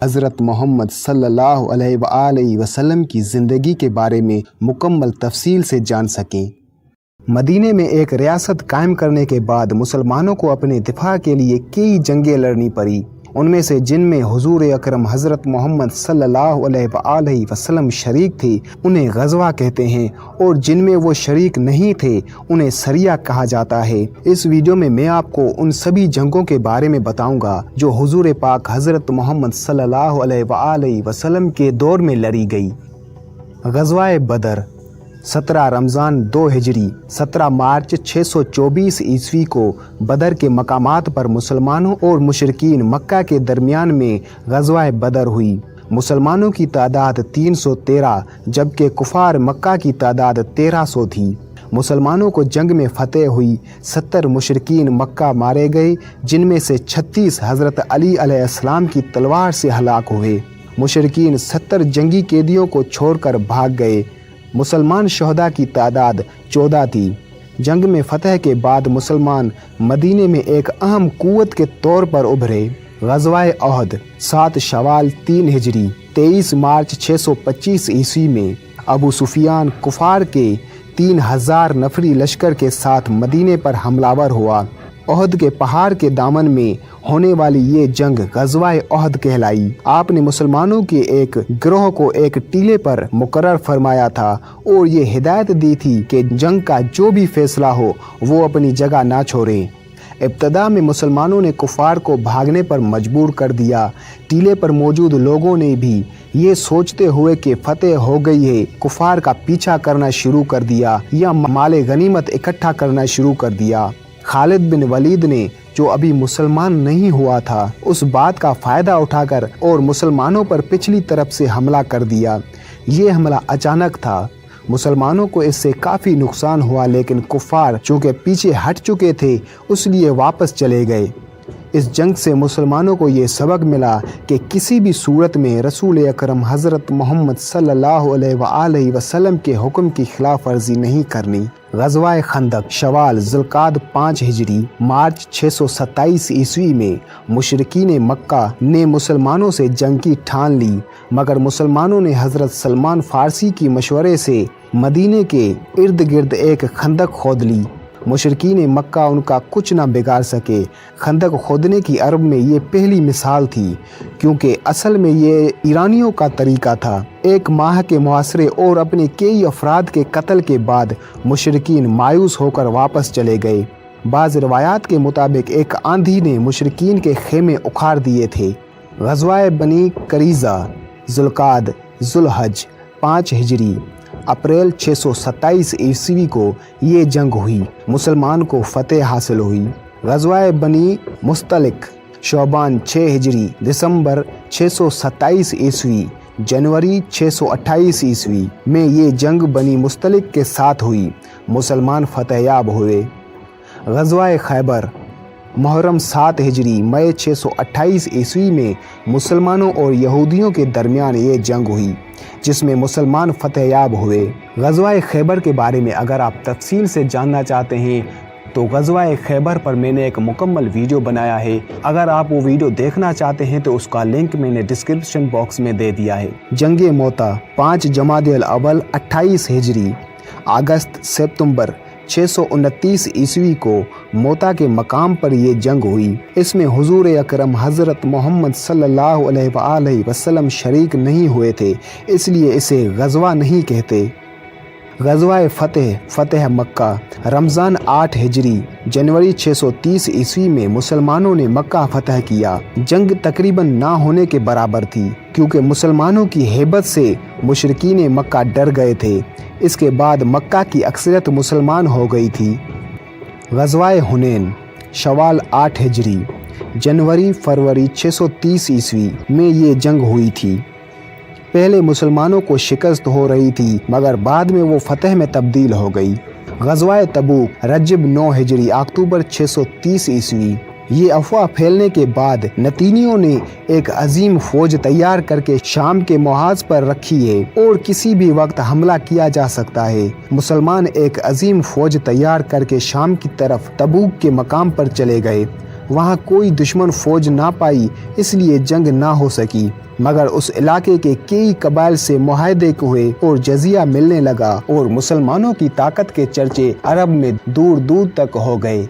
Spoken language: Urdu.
حضرت محمد صلی اللہ علیہ وآلہ وسلم کی زندگی کے بارے میں مکمل تفصیل سے جان سکیں۔ مدینے میں ایک ریاست قائم کرنے کے بعد مسلمانوں کو اپنے دفاع کے لیے کئی جنگیں لڑنی پڑی، ان میں سے جن میں حضور اکرم حضرت محمد صلی اللہ علیہ وآلہ وسلم شریک تھے انہیں غزوہ کہتے ہیں، اور جن میں وہ شریک نہیں تھے انہیں سریہ کہا جاتا ہے۔ اس ویڈیو میں میں آپ کو ان سبھی جنگوں کے بارے میں بتاؤں گا جو حضور پاک حضرت محمد صلی اللہ علیہ وآلہ وسلم کے دور میں لڑی گئی۔ غزوہ بدر 17 رمضان 2 ہجری 17 مارچ 624 عیسوی کو بدر کے مقامات پر مسلمانوں اور مشرکین مکہ کے درمیان میں غزوہ بدر ہوئی۔ مسلمانوں کی تعداد 313 جبکہ کفار مکہ کی تعداد 1300 تھی۔ مسلمانوں کو جنگ میں فتح ہوئی، 70 مشرکین مکہ مارے گئے، جن میں سے 36 حضرت علی علیہ السلام کی تلوار سے ہلاک ہوئے۔ مشرکین 70 جنگی قیدیوں کو چھوڑ کر بھاگ گئے۔ مسلمان شہداء کی تعداد 14 تھی۔ جنگ میں فتح کے بعد مسلمان مدینے میں ایک اہم قوت کے طور پر ابھرے۔ غزوہ احد 7 شوال 3 ہجری 23 مارچ 625 عیسوی میں ابو سفیان کفار کے 3000 نفری لشکر کے ساتھ مدینے پر حملہ ور ہوا۔ احد کے پہاڑ کے دامن میں ہونے والی یہ جنگ غزوہ احد کہلائی۔ آپ نے مسلمانوں کے ایک گروہ کو ایک ٹیلے پر مقرر فرمایا تھا اور یہ ہدایت دی تھی کہ جنگ کا جو بھی فیصلہ ہو وہ اپنی جگہ نہ چھوڑیں۔ ابتدا میں مسلمانوں نے کفار کو بھاگنے پر مجبور کر دیا۔ ٹیلے پر موجود لوگوں نے بھی یہ سوچتے ہوئے کہ فتح ہو گئی ہے کفار کا پیچھا کرنا شروع کر دیا یا مال غنیمت اکٹھا کرنا شروع کر دیا۔ خالد بن ولید نے جو ابھی مسلمان نہیں ہوا تھا اس بات کا فائدہ اٹھا کر اور مسلمانوں پر پچھلی طرف سے حملہ کر دیا۔ یہ حملہ اچانک تھا، مسلمانوں کو اس سے کافی نقصان ہوا، لیکن کفار چونکہ پیچھے ہٹ چکے تھے اس لیے واپس چلے گئے۔ اس جنگ سے مسلمانوں کو یہ سبق ملا کہ کسی بھی صورت میں رسول اکرم حضرت محمد صلی اللہ علیہ وآلہ وسلم کے حکم کی خلاف ورزی نہیں کرنی۔ غزوہ خندق شوال ذوالقعدہ 5 ہجری مارچ 627 عیسوی میں مشرکین مکہ نے مسلمانوں سے جنگ کی ٹھان لی، مگر مسلمانوں نے حضرت سلمان فارسی کی مشورے سے مدینے کے ارد گرد ایک خندق کھود لی۔ مشرکین مکہ ان کا کچھ نہ بگاڑ سکے۔ خندق کھودنے کی عرب میں یہ پہلی مثال تھی، کیونکہ اصل میں یہ ایرانیوں کا طریقہ تھا۔ 1 ماہ کے محاصرے اور اپنے کئی افراد کے قتل کے بعد مشرکین مایوس ہو کر واپس چلے گئے۔ بعض روایات کے مطابق ایک آندھی نے مشرکین کے خیمے اکھاڑ دیے تھے۔ غزوہ بنی قریظہ ذوالقعدہ ذوالحج 5 ہجری اپریل 627 عیسوی کو یہ جنگ ہوئی، مسلمان کو فتح حاصل ہوئی۔ غزوہ بنی مستلق شعبان 6 ہجری دسمبر 627 عیسوی جنوری 628 عیسوی میں یہ جنگ بنی مستلق کے ساتھ ہوئی، مسلمان فتح یاب ہوئے۔ غزوہ خیبر محرم 7 ہجری مئی 628 عیسوی میں مسلمانوں اور یہودیوں کے درمیان یہ جنگ ہوئی، جس میں مسلمان فتح یاب ہوئے۔ غزوہ خیبر کے بارے میں اگر آپ تفصیل سے جاننا چاہتے ہیں تو غزوہ خیبر پر میں نے ایک مکمل ویڈیو بنایا ہے، اگر آپ وہ ویڈیو دیکھنا چاہتے ہیں تو اس کا لنک میں نے ڈسکرپشن باکس میں دے دیا ہے۔ جنگ موتا 5 جمادی الاول 28 ہجری اگست ستمبر 629 عیسوی کو موتا کے مقام پر یہ جنگ ہوئی۔ اس میں حضور اکرم حضرت محمد صلی اللہ علیہ وآلہ وسلم شریک نہیں ہوئے تھے، اس لیے اسے غزوہ نہیں کہتے۔ غزوہ فتح مکہ رمضان 8 ہجری جنوری 630 عیسوی میں مسلمانوں نے مکہ فتح کیا۔ جنگ تقریباً نہ ہونے کے برابر تھی، کیونکہ مسلمانوں کی ہیبت سے مشرکین مکہ ڈر گئے تھے۔ اس کے بعد مکہ کی اکثریت مسلمان ہو گئی تھی۔ غزوہ حنین شوال 8 ہجری جنوری فروری 630 عیسوی میں یہ جنگ ہوئی تھی۔ پہلے مسلمانوں کو شکست ہو رہی تھی، مگر بعد میں وہ فتح میں تبدیل ہو گئی۔ غزوہ تبوک رجب 9 ہجری اکتوبر 630 عیسوی یہ افواہ پھیلنے کے بعد نتینیوں نے ایک عظیم فوج تیار کر کے شام کے محاذ پر رکھی ہے اور کسی بھی وقت حملہ کیا جا سکتا ہے۔ مسلمان ایک عظیم فوج تیار کر کے شام کی طرف تبوک کے مقام پر چلے گئے۔ وہاں کوئی دشمن فوج نہ پائی، اس لیے جنگ نہ ہو سکی، مگر اس علاقے کے کئی قبائل سے معاہدے ہوئے اور جزیہ ملنے لگا اور مسلمانوں کی طاقت کے چرچے عرب میں دور دور تک ہو گئے۔